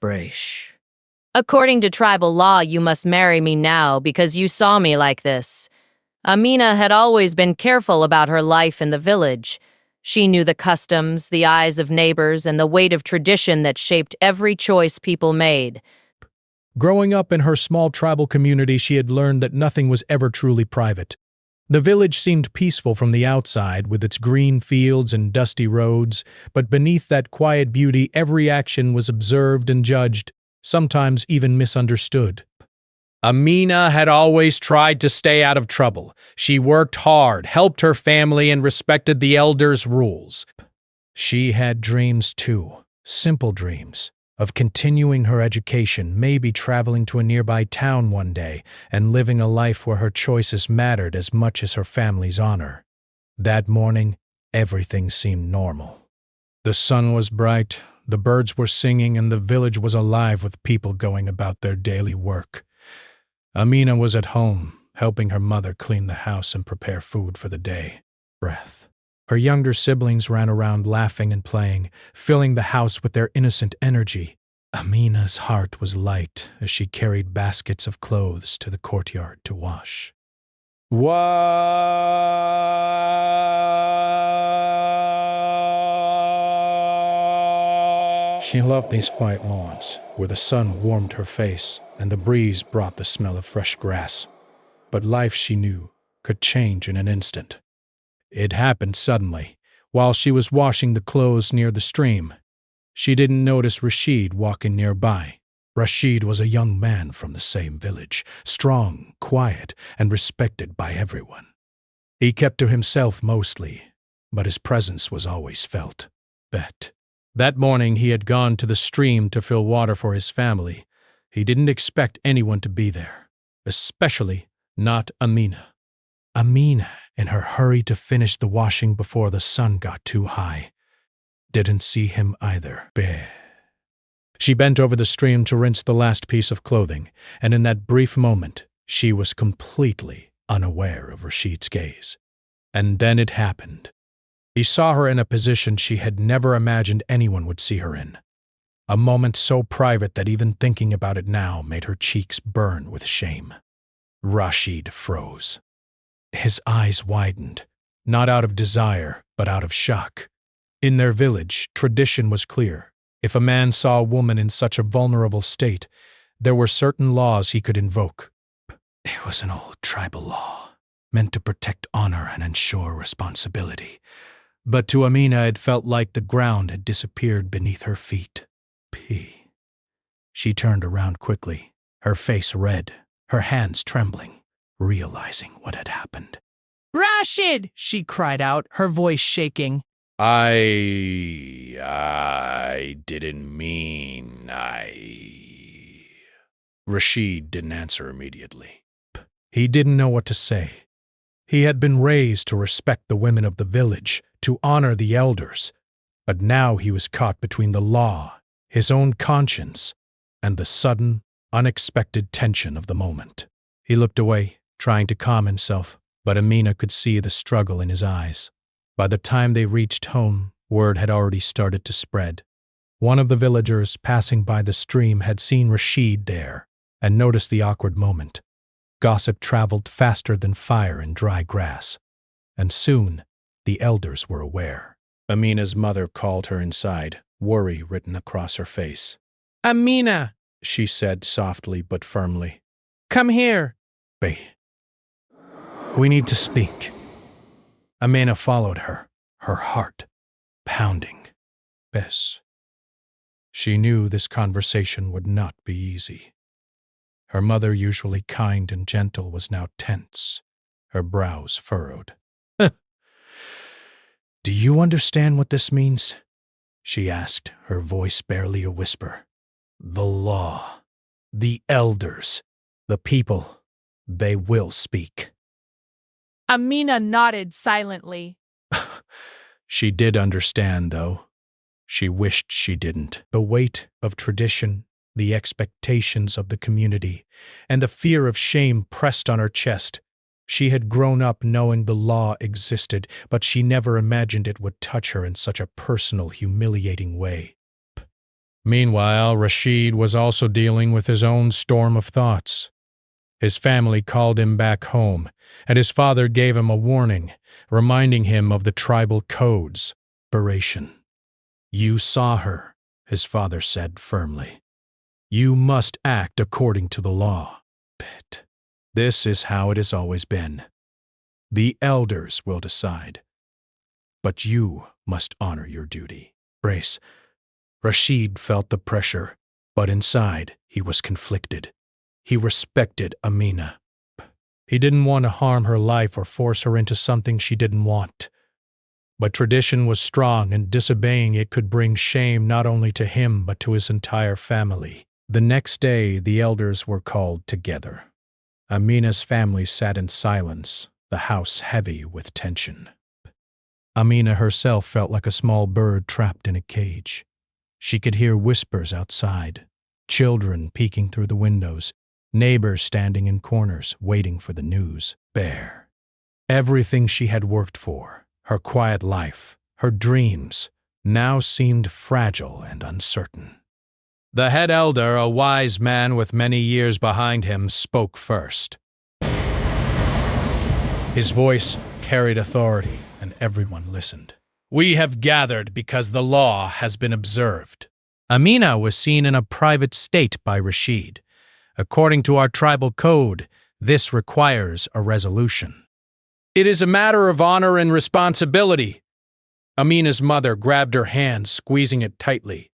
Braish. According to tribal law, you must marry me now because you saw me like this. Amina had always been careful about her life in the village. She knew the customs, the eyes of neighbors, and the weight of tradition that shaped every choice people made. Growing up in her small tribal community, she had learned that nothing was ever truly private. The village seemed peaceful from the outside, with its green fields and dusty roads, but beneath that quiet beauty, every action was observed and judged, sometimes even misunderstood. Amina had always tried to stay out of trouble. She worked hard, helped her family, and respected the elders' rules. She had dreams too, simple dreams, of continuing her education, maybe traveling to a nearby town one day, and living a life where her choices mattered as much as her family's honor. That morning, everything seemed normal. The sun was bright, the birds were singing, and the village was alive with people going about their daily work. Amina was at home, helping her mother clean the house and prepare food for the day. Breath. Her younger siblings ran around laughing and playing, filling the house with their innocent energy. Amina's heart was light as she carried baskets of clothes to the courtyard to wash. She loved these quiet moments, where the sun warmed her face and the breeze brought the smell of fresh grass. But life, she knew, could change in an instant. It happened suddenly, while she was washing the clothes near the stream. She didn't notice Rashid walking nearby. Rashid was a young man from the same village, strong, quiet, and respected by everyone. He kept to himself mostly, but his presence was always felt. That morning he had gone to the stream to fill water for his family. He didn't expect anyone to be there, especially not Amina. Amina, in her hurry to finish the washing before the sun got too high, didn't see him either. She bent over the stream to rinse the last piece of clothing, and in that brief moment, she was completely unaware of Rashid's gaze. And then it happened. He saw her in a position she had never imagined anyone would see her in. A moment so private that even thinking about it now made her cheeks burn with shame. Rashid froze. His eyes widened, not out of desire, but out of shock. In their village, tradition was clear. If a man saw a woman in such a vulnerable state, there were certain laws he could invoke. It was an old tribal law, meant to protect honor and ensure responsibility. But to Amina it felt like the ground had disappeared beneath her feet. She turned around quickly, her face red, her hands trembling, realizing what had happened. Rashid! She cried out, her voice shaking. I didn't mean Rashid didn't answer immediately. He didn't know what to say. He had been raised to respect the women of the village, to honor the elders, but now he was caught between the law, his own conscience, and the sudden, unexpected tension of the moment. He looked away, trying to calm himself, but Amina could see the struggle in his eyes. By the time they reached home, word had already started to spread. One of the villagers passing by the stream had seen Rashid there and noticed the awkward moment. Gossip traveled faster than fire in dry grass, and soon the elders were aware. Amina's mother called her inside, worry written across her face. Amina, She said softly but firmly. come here. We need to speak. Amina followed her, her heart pounding. Bess. She knew this conversation would not be easy. Her mother, usually kind and gentle, was now tense, her brows furrowed. Do you understand what this means? She asked, her voice barely a whisper. The law, the elders, the people, they will speak. Amina nodded silently. She did understand, though. She wished she didn't. The weight of tradition, the expectations of the community, and the fear of shame pressed on her chest. She had grown up knowing the law existed, but she never imagined it would touch her in such a personal, humiliating way. Meanwhile, Rashid was also dealing with his own storm of thoughts. His family called him back home, and his father gave him a warning, reminding him of the tribal codes. Narration. You saw her, his father said firmly. You must act according to the law. This is how it has always been. The elders will decide. But you must honor your duty. Brace. Rashid felt the pressure, but inside he was conflicted. He respected Amina. He didn't want to harm her life or force her into something she didn't want. But tradition was strong, and disobeying it could bring shame not only to him but to his entire family. The next day, the elders were called together. Amina's family sat in silence, the house heavy with tension. Amina herself felt like a small bird trapped in a cage. She could hear whispers outside, children peeking through the windows, neighbors standing in corners waiting for the news. Bare. Everything she had worked for, her quiet life, her dreams, now seemed fragile and uncertain. The head elder, a wise man with many years behind him, spoke first. His voice carried authority, and everyone listened. We have gathered because the law has been observed. Amina was seen in a private state by Rashid. According to our tribal code, this requires a resolution. It is a matter of honor and responsibility. Amina's mother grabbed her hand, squeezing it tightly.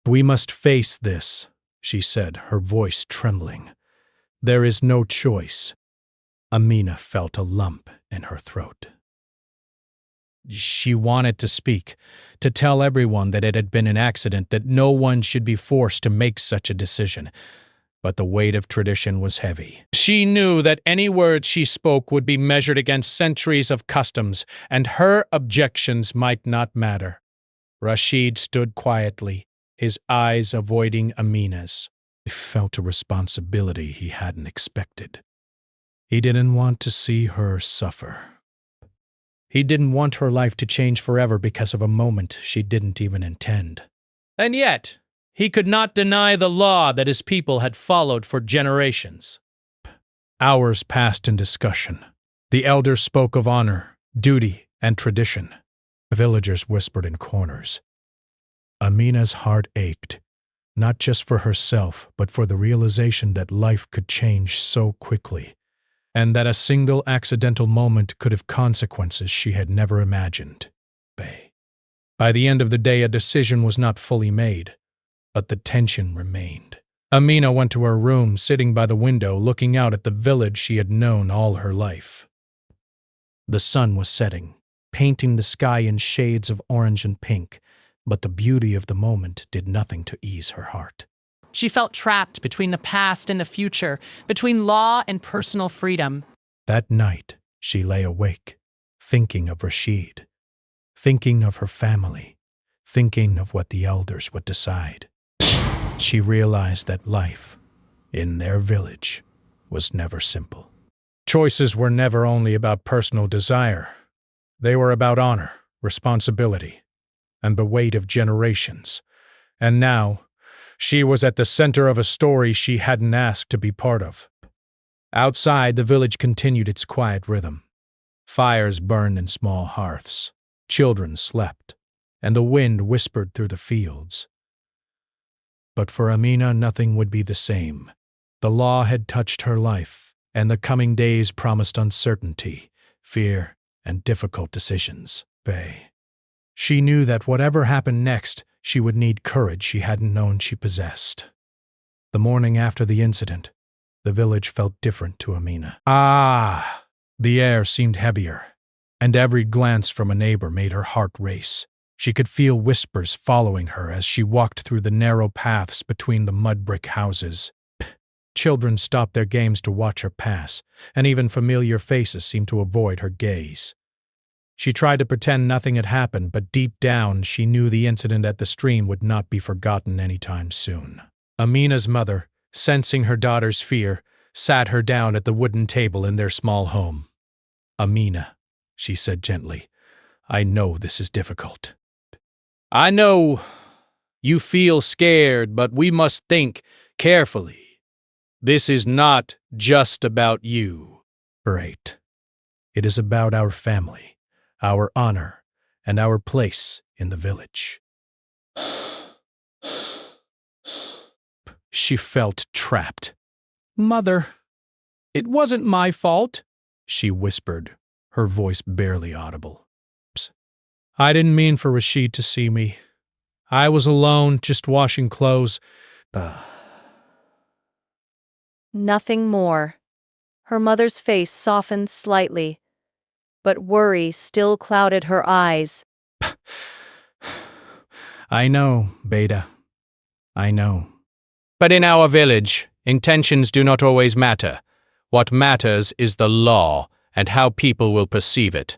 We must face this, she said, her voice trembling. There is no choice. Amina felt a lump in her throat. She wanted to speak, to tell everyone that it had been an accident, that no one should be forced to make such a decision. But the weight of tradition was heavy. She knew that any words she spoke would be measured against centuries of customs, and her objections might not matter. Rashid stood quietly, his eyes avoiding Amina's. He felt a responsibility he hadn't expected. He didn't want to see her suffer. He didn't want her life to change forever because of a moment she didn't even intend. And yet, he could not deny the law that his people had followed for generations. Hours passed in discussion. The elders spoke of honor, duty, and tradition. Villagers whispered in corners. Amina's heart ached, not just for herself, but for the realization that life could change so quickly, and that a single accidental moment could have consequences she had never imagined. By the end of the day, a decision was not fully made, but the tension remained. Amina went to her room, sitting by the window, looking out at the village she had known all her life. The sun was setting, painting the sky in shades of orange and pink, but the beauty of the moment did nothing to ease her heart. She felt trapped between the past and the future, between law and personal freedom. That night, she lay awake, thinking of Rashid, thinking of her family, thinking of what the elders would decide. She realized that life, in their village, was never simple. Choices were never only about personal desire. They were about honor, responsibility, and the weight of generations. And now, she was at the center of a story she hadn't asked to be part of. Outside, the village continued its quiet rhythm. Fires burned in small hearths. Children slept, and the wind whispered through the fields. But for Amina, nothing would be the same. The law had touched her life, and the coming days promised uncertainty, fear, and difficult decisions. She knew that whatever happened next, she would need courage she hadn't known she possessed. The morning after the incident, the village felt different to Amina. The air seemed heavier, and every glance from a neighbor made her heart race. She could feel whispers following her as she walked through the narrow paths between the mud-brick houses. Children stopped their games to watch her pass, and even familiar faces seemed to avoid her gaze. She tried to pretend nothing had happened, but deep down she knew the incident at the stream would not be forgotten anytime soon. Amina's mother, sensing her daughter's fear, sat her down at the wooden table in their small home. "Amina," she said gently, "I know this is difficult. I know You feel scared, but we must think carefully. This is not just about you. Great. It is about our family, our honor, and our place in the village. She felt trapped. Mother, it wasn't my fault, she whispered, her voice barely audible. I didn't mean for Rashid to see me. I was alone, just washing clothes. Nothing more. Her mother's face softened slightly, but worry still clouded her eyes. I know, Beta. I know. But in our village, intentions do not always matter. What matters is the law and how people will perceive it.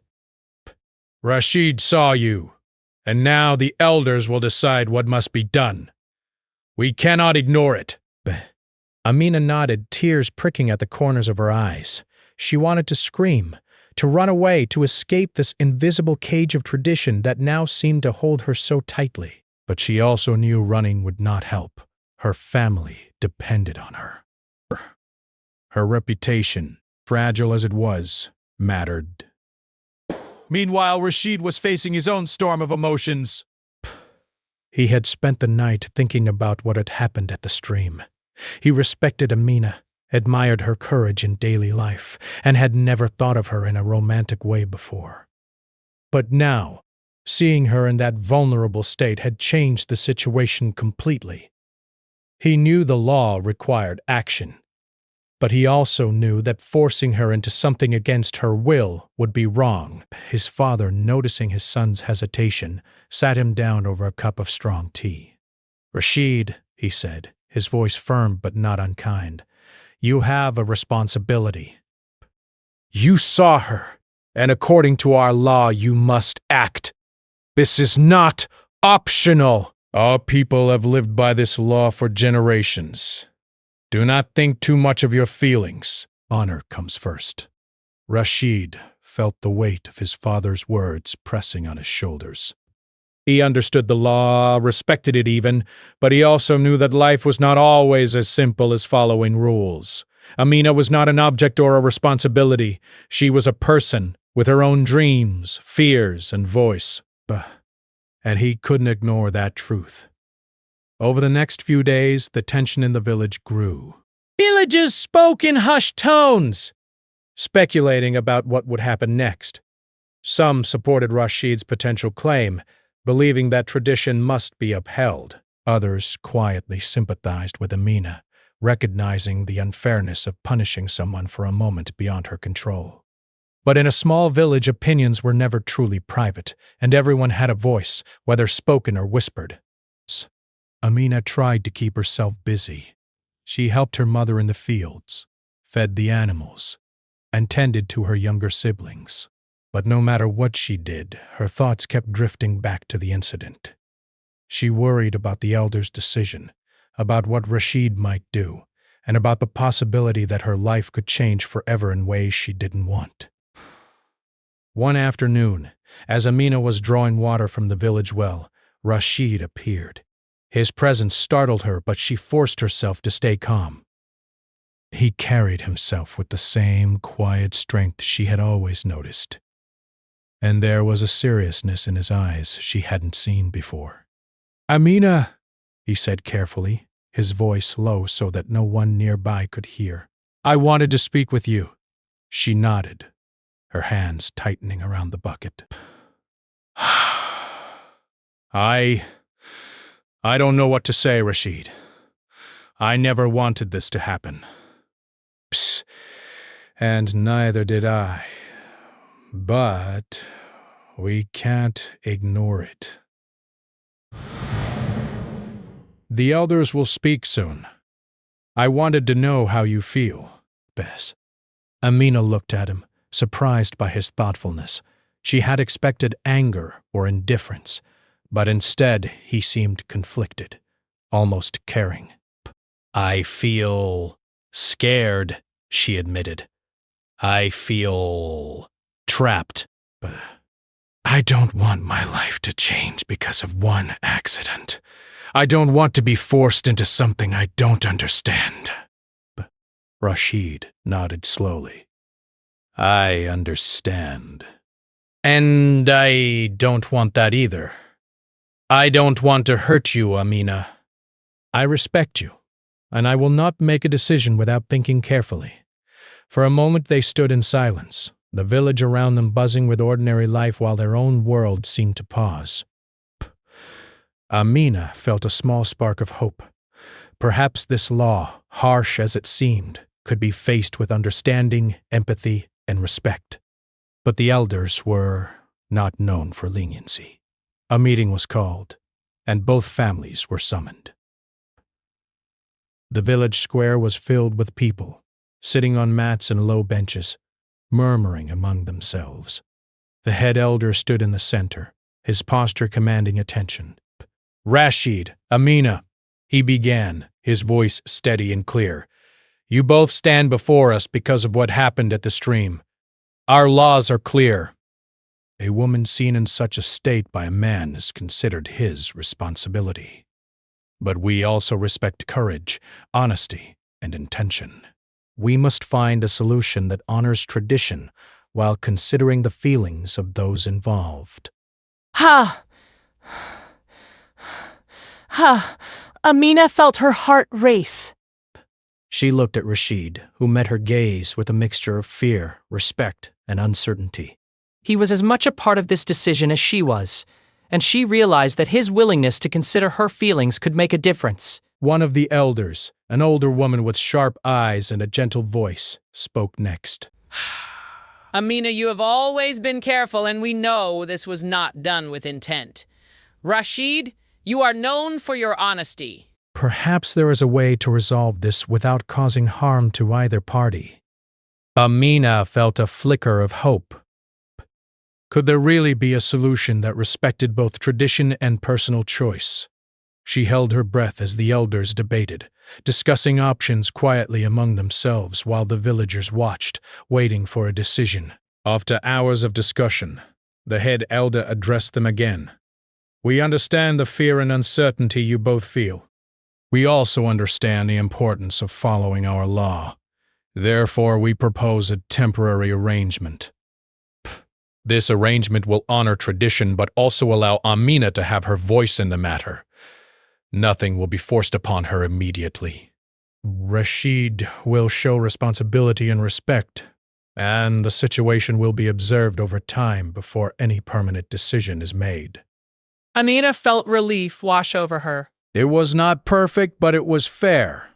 Rashid saw you, and now the elders will decide what must be done. We cannot ignore it. Amina nodded, tears pricking at the corners of her eyes. She wanted to scream, to run away, to escape this invisible cage of tradition that now seemed to hold her so tightly. But she also knew running would not help. Her family depended on her. Her reputation, fragile as it was, mattered. Meanwhile, Rashid was facing his own storm of emotions. He had spent the night thinking about what had happened at the stream. He respected Amina, admired her courage in daily life, and had never thought of her in a romantic way before. But now, seeing her in that vulnerable state had changed the situation completely. He knew the law required action, but he also knew that forcing her into something against her will would be wrong. His father, noticing his son's hesitation, sat him down over a cup of strong tea. "Rashid," he said, his voice firm but not unkind, "you have a responsibility. You saw her, and according to our law, you must act. This is not optional. Our people have lived by this law for generations. Do not think too much of your feelings. Honor comes first." Rashid felt the weight of his father's words pressing on his shoulders. He understood the law, respected it even, but he also knew that life was not always as simple as following rules. Amina was not an object or a responsibility. She was a person with her own dreams, fears, and voice. And he couldn't ignore that truth. Over the next few days, the tension in the village grew. Villagers spoke in hushed tones, speculating about what would happen next. Some supported Rashid's potential claim, believing that tradition must be upheld. Others quietly sympathized with Amina, recognizing the unfairness of punishing someone for a moment beyond her control. But in a small village, opinions were never truly private, and everyone had a voice, whether spoken or whispered. Amina tried to keep herself busy. She helped her mother in the fields, fed the animals, and tended to her younger siblings. But no matter what she did, her thoughts kept drifting back to the incident. She worried about the elders' decision, about what Rashid might do, and about the possibility that her life could change forever in ways she didn't want. One afternoon, as Amina was drawing water from the village well, Rashid appeared. His presence startled her, but she forced herself to stay calm. He carried himself with the same quiet strength she had always noticed. And there was a seriousness in his eyes she hadn't seen before. "Amina," he said carefully, his voice low so that no one nearby could hear. "I wanted to speak with you." She nodded, her hands tightening around the bucket. I don't know what to say, Rashid. I never wanted this to happen. Psst. And neither did I. But we can't ignore it. The elders will speak soon. I wanted to know how you feel, Bess. Amina looked at him, surprised by his thoughtfulness. She had expected anger or indifference, but instead he seemed conflicted, almost caring. "I feel scared," she admitted. "I feel trapped. I don't want my life to change because of one accident. I don't want to be forced into something I don't understand. Rashid nodded slowly. I understand. And I don't want that either. I don't want to hurt you, Amina. I respect you, and I will not make a decision without thinking carefully. For a moment they stood in silence, the village around them buzzing with ordinary life while their own world seemed to pause. Amina felt a small spark of hope. Perhaps this law, harsh as it seemed, could be faced with understanding, empathy, and respect. But the elders were not known for leniency. A meeting was called, and both families were summoned. The village square was filled with people, sitting on mats and low benches, murmuring among themselves. The head elder stood in the center, his posture commanding attention. Rashid, Amina, he began, his voice steady and clear. You both stand before us because of what happened at the stream. Our laws are clear. A woman seen in such a state by a man is considered his responsibility. But we also respect courage, honesty, and intention. We must find a solution that honors tradition while considering the feelings of those involved. Ha! Ha! Amina felt her heart race. She looked at Rashid, who met her gaze with a mixture of fear, respect, and uncertainty. He was as much a part of this decision as she was, and she realized that his willingness to consider her feelings could make a difference. One of the elders, an older woman with sharp eyes and a gentle voice, spoke next. Amina, you have always been careful, and we know this was not done with intent. Rashid, you are known for your honesty. Perhaps there is a way to resolve this without causing harm to either party. Amina felt a flicker of hope. Could there really be a solution that respected both tradition and personal choice? She held her breath as the elders debated, discussing options quietly among themselves while the villagers watched, waiting for a decision. After hours of discussion, the head elder addressed them again. We understand the fear and uncertainty you both feel. We also understand the importance of following our law. Therefore, we propose a temporary arrangement. This arrangement will honor tradition but also allow Amina to have her voice in the matter. Nothing will be forced upon her immediately. Rashid will show responsibility and respect, and the situation will be observed over time before any permanent decision is made. Amina felt relief wash over her. It was not perfect, but it was fair.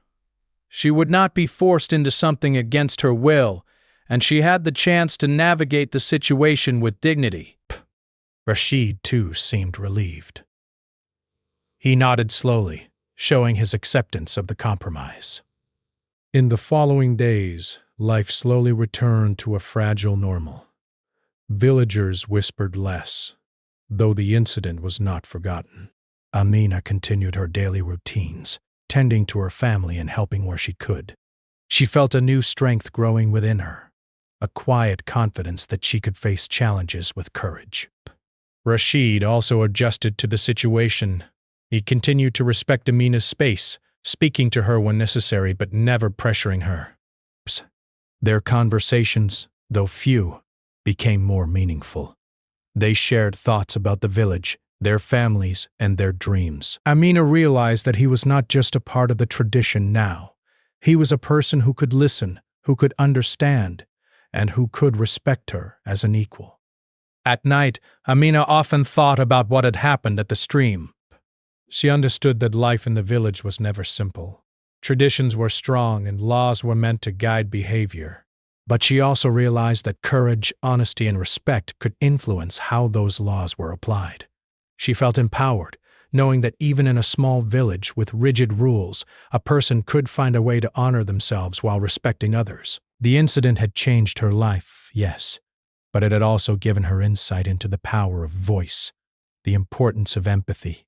She would not be forced into something against her will, and she had the chance to navigate the situation with dignity. Rashid, too, seemed relieved. He nodded slowly, showing his acceptance of the compromise. In the following days, life slowly returned to a fragile normal. Villagers whispered less, though the incident was not forgotten. Amina continued her daily routines, tending to her family and helping where she could. She felt a new strength growing within her, a quiet confidence that she could face challenges with courage. Rashid also adjusted to the situation. He continued to respect Amina's space, speaking to her when necessary but never pressuring her. Their conversations, though few, became more meaningful. They shared thoughts about the village, their families, and their dreams. Amina realized that he was not just a part of the tradition now. He was a person who could listen, who could understand, and who could respect her as an equal. At night, Amina often thought about what had happened at the stream. She understood that life in the village was never simple. Traditions were strong and laws were meant to guide behavior. But she also realized that courage, honesty, and respect could influence how those laws were applied. She felt empowered, knowing that even in a small village with rigid rules, a person could find a way to honor themselves while respecting others. The incident had changed her life, yes, but it had also given her insight into the power of voice, the importance of empathy,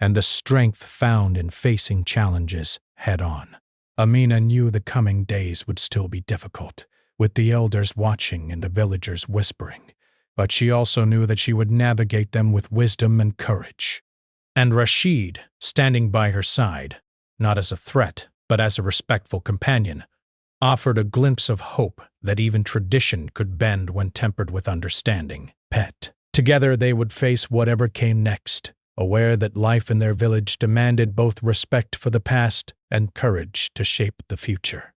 and the strength found in facing challenges head-on. Amina knew the coming days would still be difficult, with the elders watching and the villagers whispering, but she also knew that she would navigate them with wisdom and courage. and Rashid, standing by her side, not as a threat, but as a respectful companion, offered a glimpse of hope that even tradition could bend when tempered with understanding. Pet. Together they would face whatever came next, aware that life in their village demanded both respect for the past and courage to shape the future.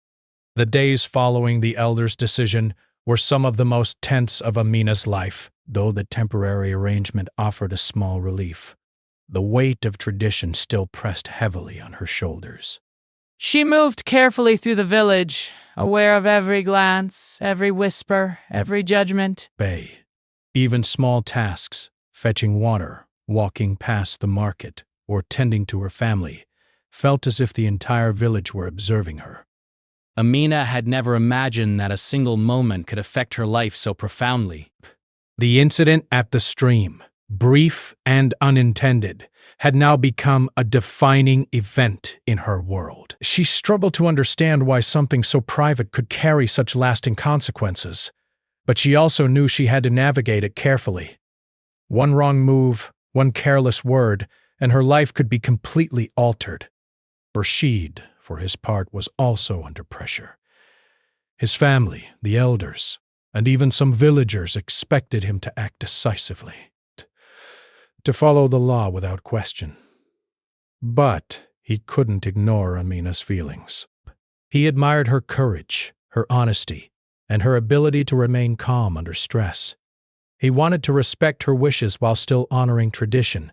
The days following the elders' decision were some of the most tense of Amina's life, though the temporary arrangement offered a small relief. The weight of tradition still pressed heavily on her shoulders. She moved carefully through the village, aware of every glance, every whisper, every judgment. Bay. Even small tasks, fetching water, walking past the market, or tending to her family, felt as if the entire village were observing her. Amina had never imagined that a single moment could affect her life so profoundly. The incident at the stream, brief and unintended, had now become a defining event in her world. She struggled to understand why something so private could carry such lasting consequences, but she also knew she had to navigate it carefully. One wrong move, one careless word, and her life could be completely altered. Rashid, for his part, was also under pressure. His family, the elders, and even some villagers expected him to act decisively, to follow the law without question. But he couldn't ignore Amina's feelings. He admired her courage, her honesty, and her ability to remain calm under stress. He wanted to respect her wishes while still honoring tradition,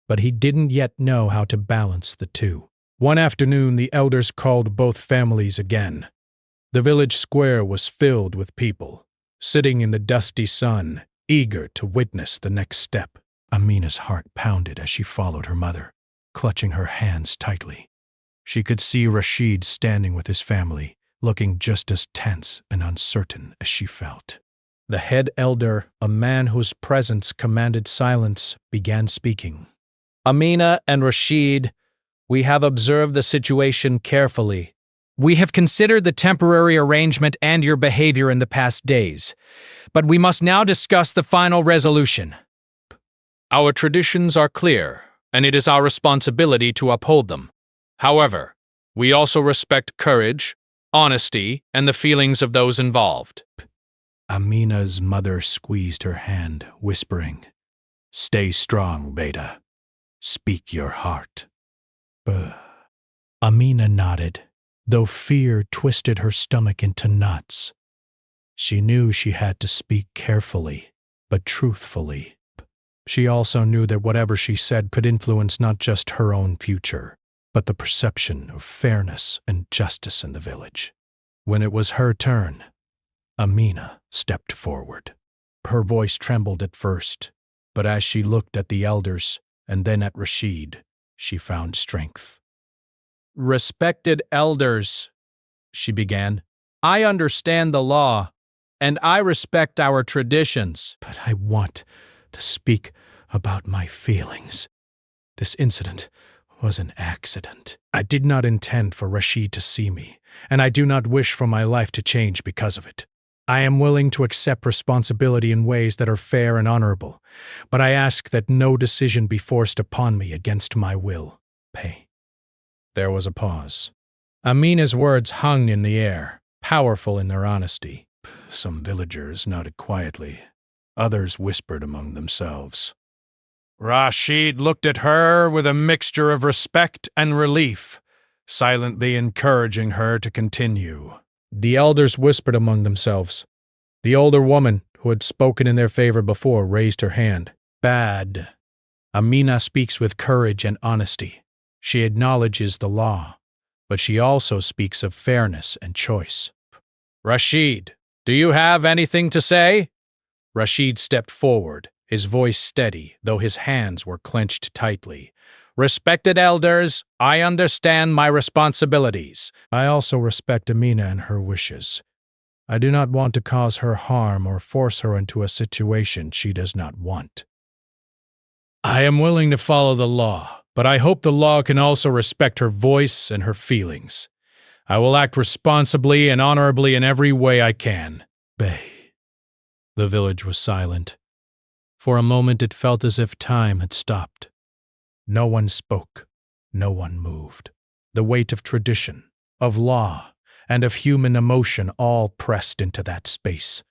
but he didn't yet know how to balance the two. One afternoon, the elders called both families again. The village square was filled with people, sitting in the dusty sun, eager to witness the next step. Amina's heart pounded as she followed her mother, clutching her hands tightly. She could see Rashid standing with his family, looking just as tense and uncertain as she felt. The head elder, a man whose presence commanded silence, began speaking. Amina and Rashid, we have observed the situation carefully. We have considered the temporary arrangement and your behavior in the past days, but we must now discuss the final resolution. Our traditions are clear, and it is our responsibility to uphold them. However, we also respect courage, honesty, and the feelings of those involved. Amina's mother squeezed her hand, whispering, "Stay strong, Beta. Speak your heart." Amina nodded, though fear twisted her stomach into knots. She knew she had to speak carefully, but truthfully. She also knew that whatever she said could influence not just her own future, but the perception of fairness and justice in the village. When it was her turn, Amina stepped forward. Her voice trembled at first, but as she looked at the elders and then at Rashid, she found strength. Respected elders, she began, I understand the law, and I respect our traditions. But I want to speak about my feelings. This incident was an accident. I did not intend for Rashid to see me, and I do not wish for my life to change because of it. I am willing to accept responsibility in ways that are fair and honorable, but I ask that no decision be forced upon me against my will. Pay. There was a pause. Amina's words hung in the air, powerful in their honesty. Some villagers nodded quietly. Others whispered among themselves. Rashid looked at her with a mixture of respect and relief, silently encouraging her to continue. The elders whispered among themselves. The older woman, who had spoken in their favor before, raised her hand. Bad. Amina speaks with courage and honesty. She acknowledges the law, but she also speaks of fairness and choice. Rashid, do you have anything to say? Rashid stepped forward, his voice steady, though his hands were clenched tightly. Respected elders, I understand my responsibilities. I also respect Amina and her wishes. I do not want to cause her harm or force her into a situation she does not want. I am willing to follow the law, but I hope the law can also respect her voice and her feelings. I will act responsibly and honorably in every way I can. Bay. The village was silent. For a moment it felt as if time had stopped. No one spoke. No one moved. The weight of tradition, of law, and of human emotion all pressed into that space.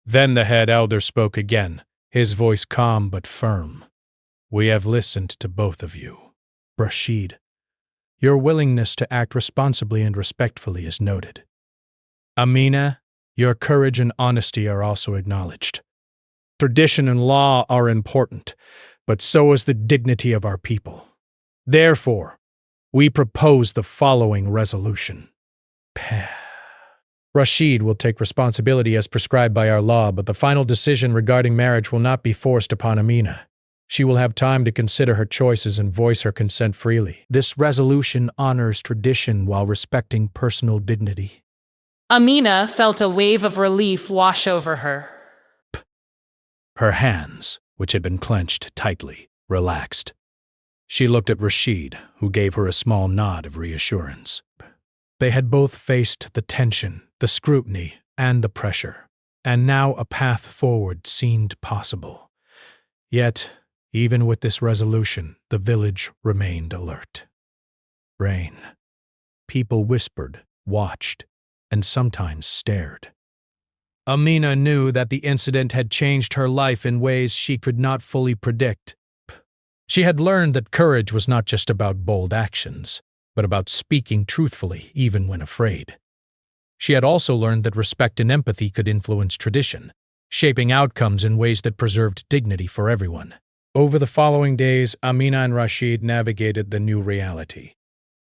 Then the head elder spoke again, his voice calm but firm. We have listened to both of you. Rashid, your willingness to act responsibly and respectfully is noted. Amina, your courage and honesty are also acknowledged. Tradition and law are important, but so is the dignity of our people. Therefore, we propose the following resolution. Rashid will take responsibility as prescribed by our law, but the final decision regarding marriage will not be forced upon Amina. She will have time to consider her choices and voice her consent freely. This resolution honors tradition while respecting personal dignity. Amina felt a wave of relief wash over her. Her hands, which had been clenched tightly, relaxed. She looked at Rashid, who gave her a small nod of reassurance. They had both faced the tension, the scrutiny, and the pressure, and now a path forward seemed possible. Yet, even with this resolution, the village remained alert. Rain. People whispered, watched, and sometimes stared. Amina knew that the incident had changed her life in ways she could not fully predict. She had learned that courage was not just about bold actions, but about speaking truthfully even when afraid. She had also learned that respect and empathy could influence tradition, shaping outcomes in ways that preserved dignity for everyone. Over the following days, Amina and Rashid navigated the new reality.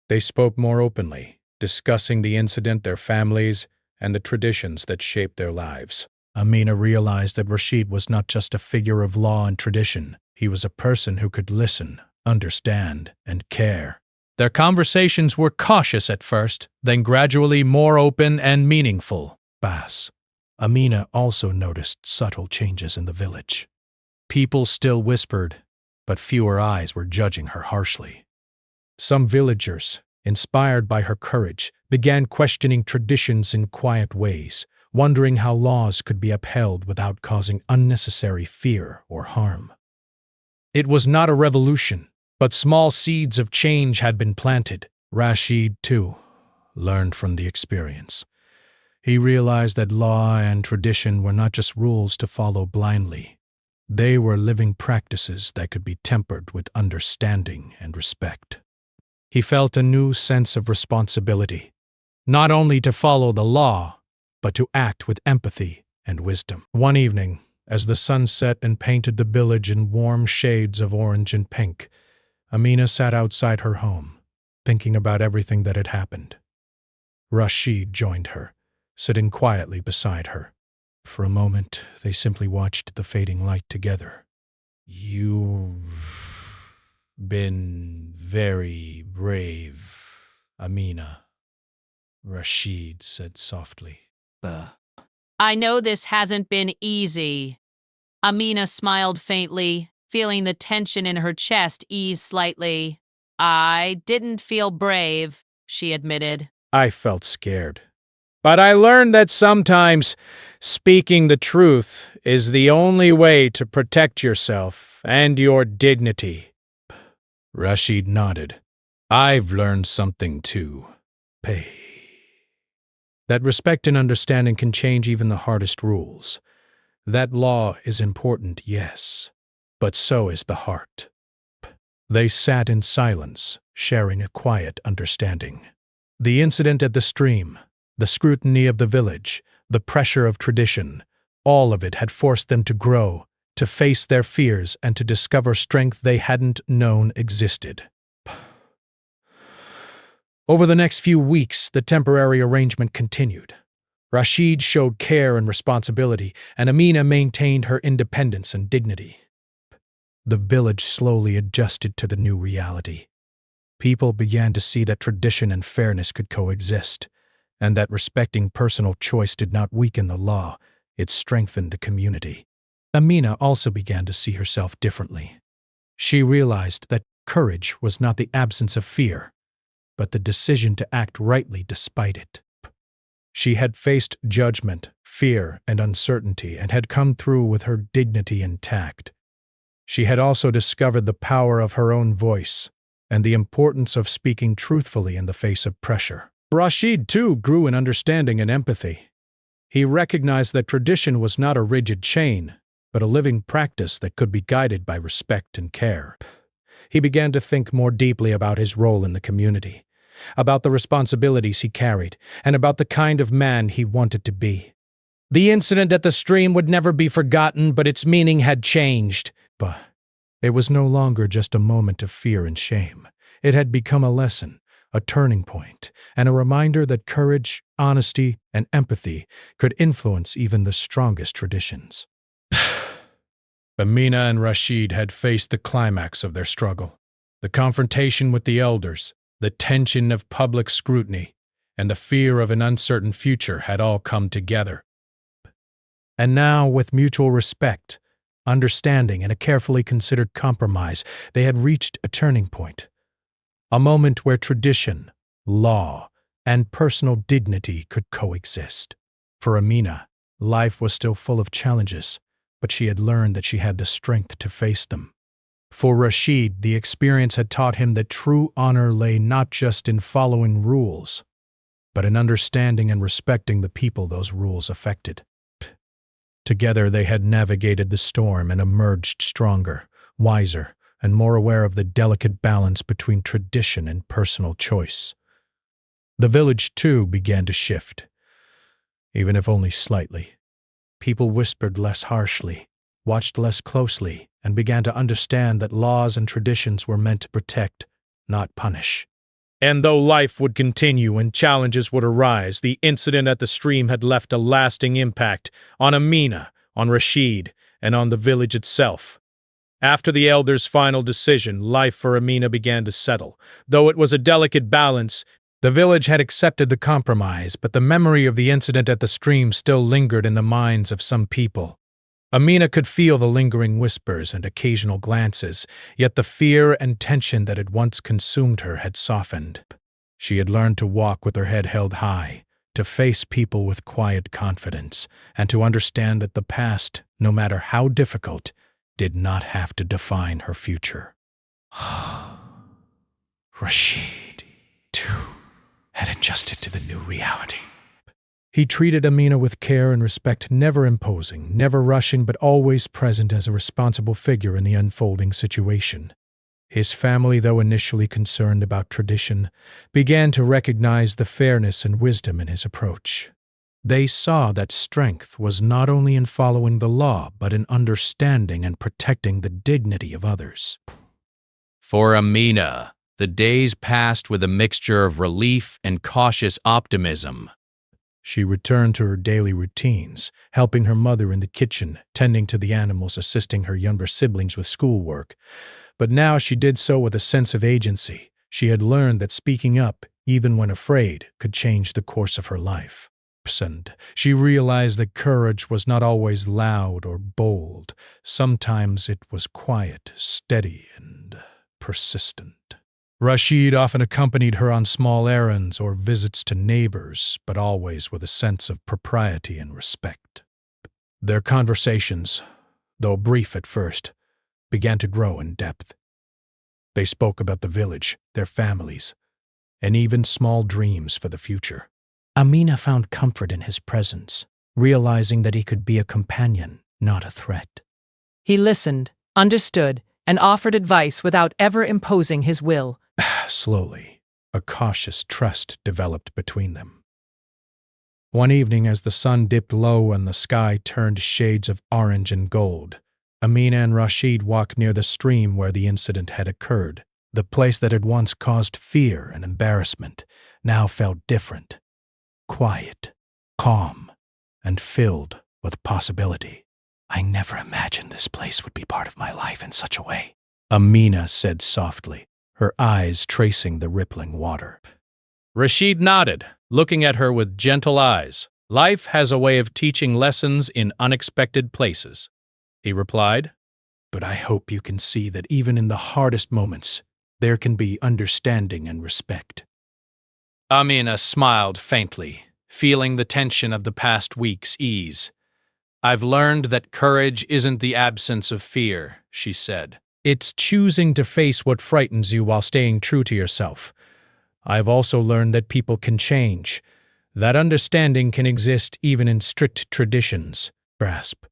They spoke more openly, discussing the incident, their families, and the traditions that shaped their lives. Amina realized that Rashid was not just a figure of law and tradition. He was a person who could listen, understand, and care. Their conversations were cautious at first, then gradually more open and meaningful. Amina also noticed subtle changes in the village. People still whispered, but fewer eyes were judging her harshly. Some villagers, inspired by her courage, began questioning traditions in quiet ways, wondering how laws could be upheld without causing unnecessary fear or harm. It was not a revolution, but small seeds of change had been planted. Rashid, too, learned from the experience. He realized that law and tradition were not just rules to follow blindly. They were living practices that could be tempered with understanding and respect. He felt a new sense of responsibility, not only to follow the law, but to act with empathy and wisdom. One evening, as the sun set and painted the village in warm shades of orange and pink, Amina sat outside her home, thinking about everything that had happened. Rashid joined her, sitting quietly beside her. For a moment, they simply watched the fading light together. "You've been very brave, Amina," Rashid said softly. I know this hasn't been easy. Amina smiled faintly, feeling the tension in her chest ease slightly. I didn't feel brave, she admitted. I felt scared. But I learned that sometimes speaking the truth is the only way to protect yourself and your dignity. Rashid nodded. I've learned something too. That respect and understanding can change even the hardest rules. That law is important, yes, but so is the heart. They sat in silence, sharing a quiet understanding. The incident at the stream, the scrutiny of the village, the pressure of tradition, all of it had forced them to grow, to face their fears, and to discover strength they hadn't known existed. Over the next few weeks, the temporary arrangement continued. Rashid showed care and responsibility, and Amina maintained her independence and dignity. The village slowly adjusted to the new reality. People began to see that tradition and fairness could coexist, and that respecting personal choice did not weaken the law, it strengthened the community. Amina also began to see herself differently. She realized that courage was not the absence of fear, but the decision to act rightly despite it. She had faced judgment, fear, and uncertainty, and had come through with her dignity intact. She had also discovered the power of her own voice and the importance of speaking truthfully in the face of pressure. Rashid, too, grew in understanding and empathy. He recognized that tradition was not a rigid chain, but a living practice that could be guided by respect and care. He began to think more deeply about his role in the community, about the responsibilities he carried, and about the kind of man he wanted to be. The incident at the stream would never be forgotten, but its meaning had changed. But it was no longer just a moment of fear and shame. It had become a lesson, a turning point, and a reminder that courage, honesty, and empathy could influence even the strongest traditions. Amina and Rashid had faced the climax of their struggle. The confrontation with the elders, the tension of public scrutiny, and the fear of an uncertain future had all come together. And now, with mutual respect, understanding, and a carefully considered compromise, they had reached a turning point. A moment where tradition, law, and personal dignity could coexist. For Amina, life was still full of challenges, but she had learned that she had the strength to face them. For Rashid, the experience had taught him that true honor lay not just in following rules, but in understanding and respecting the people those rules affected. Together they had navigated the storm and emerged stronger, wiser, and more aware of the delicate balance between tradition and personal choice. The village, too, began to shift, even if only slightly. People whispered less harshly, watched less closely, and began to understand that laws and traditions were meant to protect, not punish. And though life would continue and challenges would arise, the incident at the stream had left a lasting impact on Amina, on Rashid, and on the village itself. After the elders' final decision, life for Amina began to settle. Though it was a delicate balance, the village had accepted the compromise, but the memory of the incident at the stream still lingered in the minds of some people. Amina could feel the lingering whispers and occasional glances, yet the fear and tension that had once consumed her had softened. She had learned to walk with her head held high, to face people with quiet confidence, and to understand that the past, no matter how difficult, did not have to define her future. Rashid, too, had adjusted to the new reality. He treated Amina with care and respect, never imposing, never rushing, but always present as a responsible figure in the unfolding situation. His family, though initially concerned about tradition, began to recognize the fairness and wisdom in his approach. They saw that strength was not only in following the law, but in understanding and protecting the dignity of others. For Amina, the days passed with a mixture of relief and cautious optimism. She returned to her daily routines, helping her mother in the kitchen, tending to the animals, assisting her younger siblings with schoolwork. But now she did so with a sense of agency. She had learned that speaking up, even when afraid, could change the course of her life. And she realized that courage was not always loud or bold. Sometimes it was quiet, steady, and persistent. Rashid often accompanied her on small errands or visits to neighbors, but always with a sense of propriety and respect. Their conversations, though brief at first, began to grow in depth. They spoke about the village, their families, and even small dreams for the future. Amina found comfort in his presence, realizing that he could be a companion, not a threat. He listened, understood, and offered advice without ever imposing his will. Slowly, a cautious trust developed between them. One evening, as the sun dipped low and the sky turned shades of orange and gold, Amina and Rashid walked near the stream where the incident had occurred. The place that had once caused fear and embarrassment now felt different, quiet, calm, and filled with possibility. "I never imagined this place would be part of my life in such a way," Amina said softly, her eyes tracing the rippling water. Rashid nodded, looking at her with gentle eyes. "Life has a way of teaching lessons in unexpected places," he replied. "But I hope you can see that even in the hardest moments, there can be understanding and respect." Amina smiled faintly, feeling the tension of the past weeks ease. I've learned that courage isn't the absence of fear, she said. It's choosing to face what frightens you while staying true to yourself. I've also learned that people can change, that understanding can exist even in strict traditions. Grasp.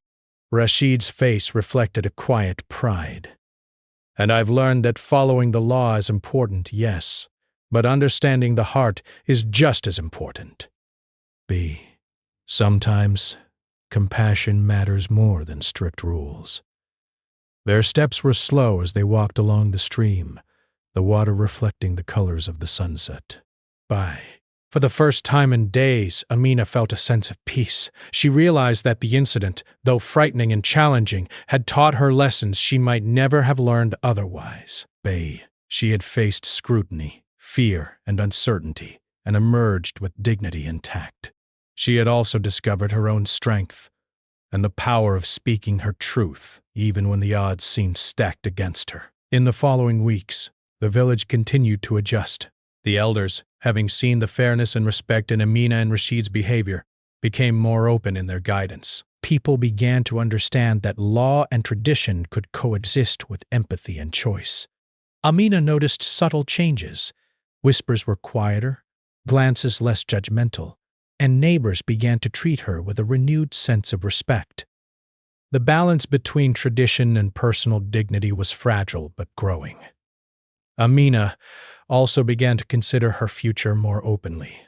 Rashid's face reflected a quiet pride. And I've learned that following the law is important, yes, but understanding the heart is just as important. B. Sometimes compassion matters more than strict rules. Their steps were slow as they walked along the stream, the water reflecting the colors of the sunset. Bye. For the first time in days, Amina felt a sense of peace. She realized that the incident, though frightening and challenging, had taught her lessons she might never have learned otherwise. She had faced scrutiny, fear, and uncertainty, and emerged with dignity intact. She had also discovered her own strength and the power of speaking her truth, even when the odds seemed stacked against her. In the following weeks, the village continued to adjust. The elders, having seen the fairness and respect in Amina and Rashid's behavior, became more open in their guidance. People began to understand that law and tradition could coexist with empathy and choice. Amina noticed subtle changes. Whispers were quieter, glances less judgmental, and neighbors began to treat her with a renewed sense of respect. The balance between tradition and personal dignity was fragile but growing. Amina also began to consider her future more openly.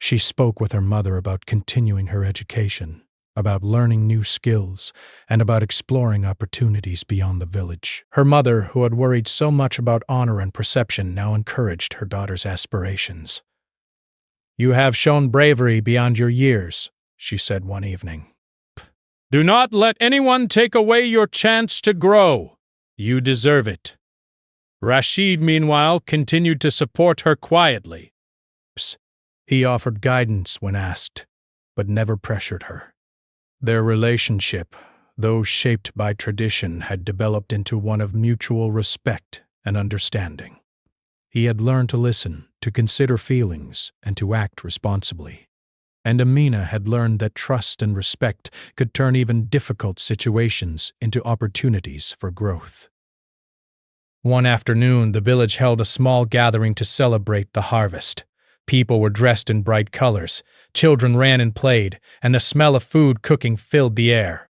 She spoke with her mother about continuing her education, about learning new skills, and about exploring opportunities beyond the village. Her mother, who had worried so much about honor and perception, now encouraged her daughter's aspirations. "You have shown bravery beyond your years," she said one evening. "Do not let anyone take away your chance to grow. You deserve it." Rashid, meanwhile, continued to support her quietly. He offered guidance when asked, but never pressured her. Their relationship, though shaped by tradition, had developed into one of mutual respect and understanding. He had learned to listen, to consider feelings, and to act responsibly. And Amina had learned that trust and respect could turn even difficult situations into opportunities for growth. One afternoon, the village held a small gathering to celebrate the harvest. People were dressed in bright colors, children ran and played, and the smell of food cooking filled the air.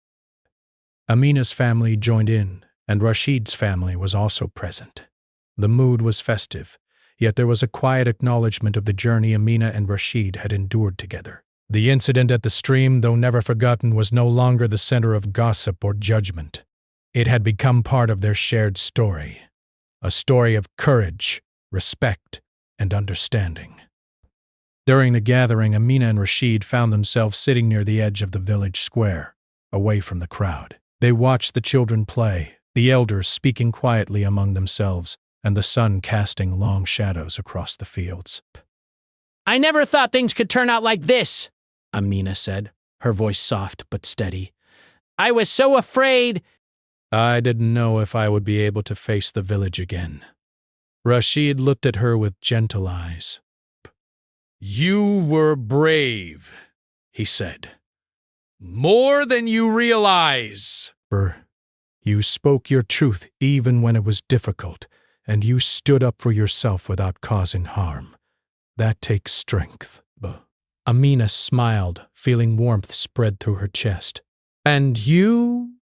Amina's family joined in, and Rashid's family was also present. The mood was festive, yet there was a quiet acknowledgement of the journey Amina and Rashid had endured together. The incident at the stream, though never forgotten, was no longer the center of gossip or judgment. It had become part of their shared story. A story of courage, respect, and understanding. During the gathering, Amina and Rashid found themselves sitting near the edge of the village square, away from the crowd. They watched the children play, the elders speaking quietly among themselves, and the sun casting long shadows across the fields. "I never thought things could turn out like this," Amina said, her voice soft but steady. "I was so afraid." "I didn't know if I would be able to face the village again." Rashid looked at her with gentle eyes. "You were brave," he said. "More than you realize." "You spoke your truth even when it was difficult, and you stood up for yourself without causing harm. That takes strength." Amina smiled, feeling warmth spread through her chest. "And you?"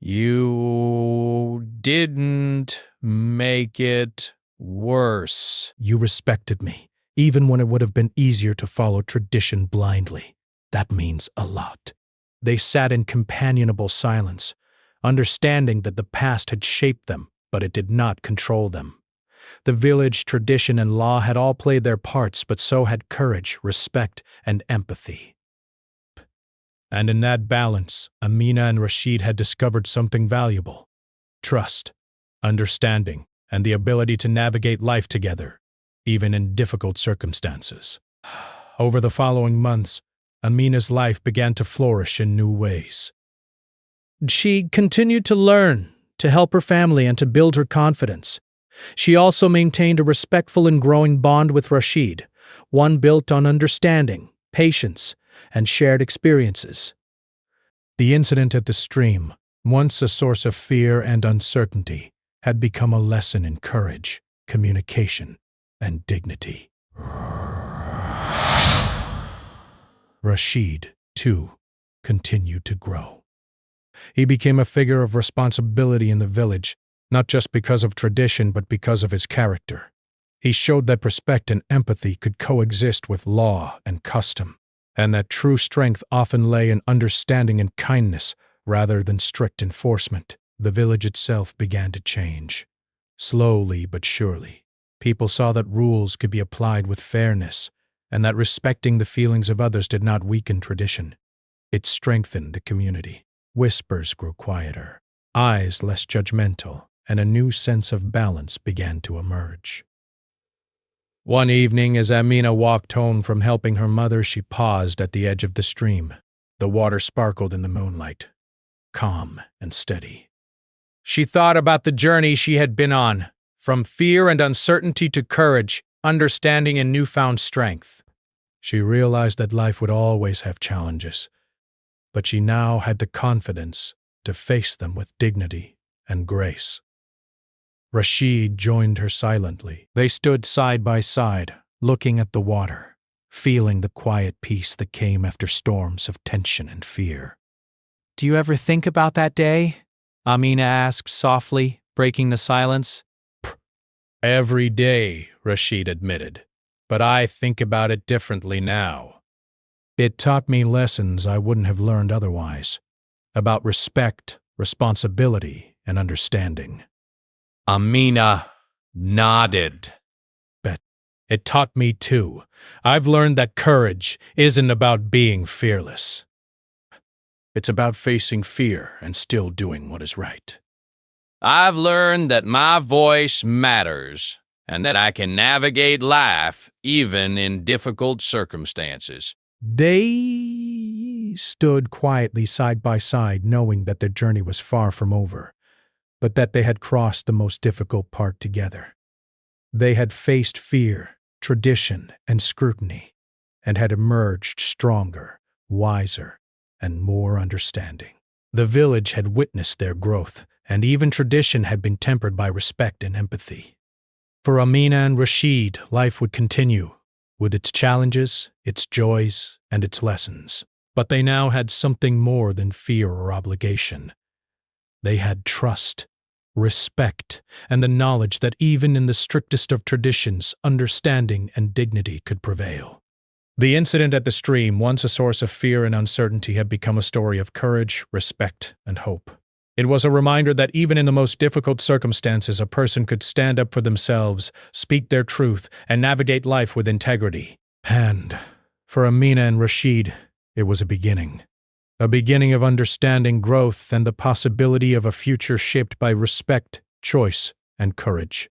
"You didn't make it worse." "You respected me, even when it would have been easier to follow tradition blindly. That means a lot." They sat in companionable silence, understanding that the past had shaped them, but it did not control them. The village, tradition, and law had all played their parts, but so had courage, respect, and empathy. And in that balance, Amina and Rashid had discovered something valuable: trust, understanding, and the ability to navigate life together, even in difficult circumstances. Over the following months, Amina's life began to flourish in new ways. She continued to learn, to help her family, and to build her confidence. She also maintained a respectful and growing bond with Rashid, one built on understanding, patience, and shared experiences. The incident at the stream, once a source of fear and uncertainty, had become a lesson in courage, communication, and dignity. Rashid, too, continued to grow. He became a figure of responsibility in the village, not just because of tradition but because of his character. He showed that respect and empathy could coexist with law and custom, and that true strength often lay in understanding and kindness rather than strict enforcement. The village itself began to change. Slowly but surely, people saw that rules could be applied with fairness, and that respecting the feelings of others did not weaken tradition. It strengthened the community. Whispers grew quieter, eyes less judgmental, and a new sense of balance began to emerge. One evening, as Amina walked home from helping her mother, she paused at the edge of the stream. The water sparkled in the moonlight, calm and steady. She thought about the journey she had been on, from fear and uncertainty to courage, understanding, and newfound strength. She realized that life would always have challenges, but she now had the confidence to face them with dignity and grace. Rashid joined her silently. They stood side by side, looking at the water, feeling the quiet peace that came after storms of tension and fear. "Do you ever think about that day?" Amina asked softly, breaking the silence. Every day, Rashid admitted, but I think about it differently now. It taught me lessons I wouldn't have learned otherwise, about respect, responsibility, and understanding. Amina nodded. Bet it taught me too. I've learned that courage isn't about being fearless. It's about facing fear and still doing what is right. I've learned that my voice matters and that I can navigate life even in difficult circumstances. They stood quietly side by side, knowing that their journey was far from over, but that they had crossed the most difficult part together. They had faced fear, tradition, and scrutiny, and had emerged stronger, wiser, and more understanding. The village had witnessed their growth, and even tradition had been tempered by respect and empathy. For Amina and Rashid, life would continue, with its challenges, its joys, and its lessons. But they now had something more than fear or obligation. They had trust, respect, and the knowledge that even in the strictest of traditions, understanding and dignity could prevail. The incident at the stream, once a source of fear and uncertainty, had become a story of courage, respect, and hope. It was a reminder that even in the most difficult circumstances, a person could stand up for themselves, speak their truth, and navigate life with integrity. And for Amina and Rashid, it was a beginning of understanding, growth, and the possibility of a future shaped by respect, choice, and courage.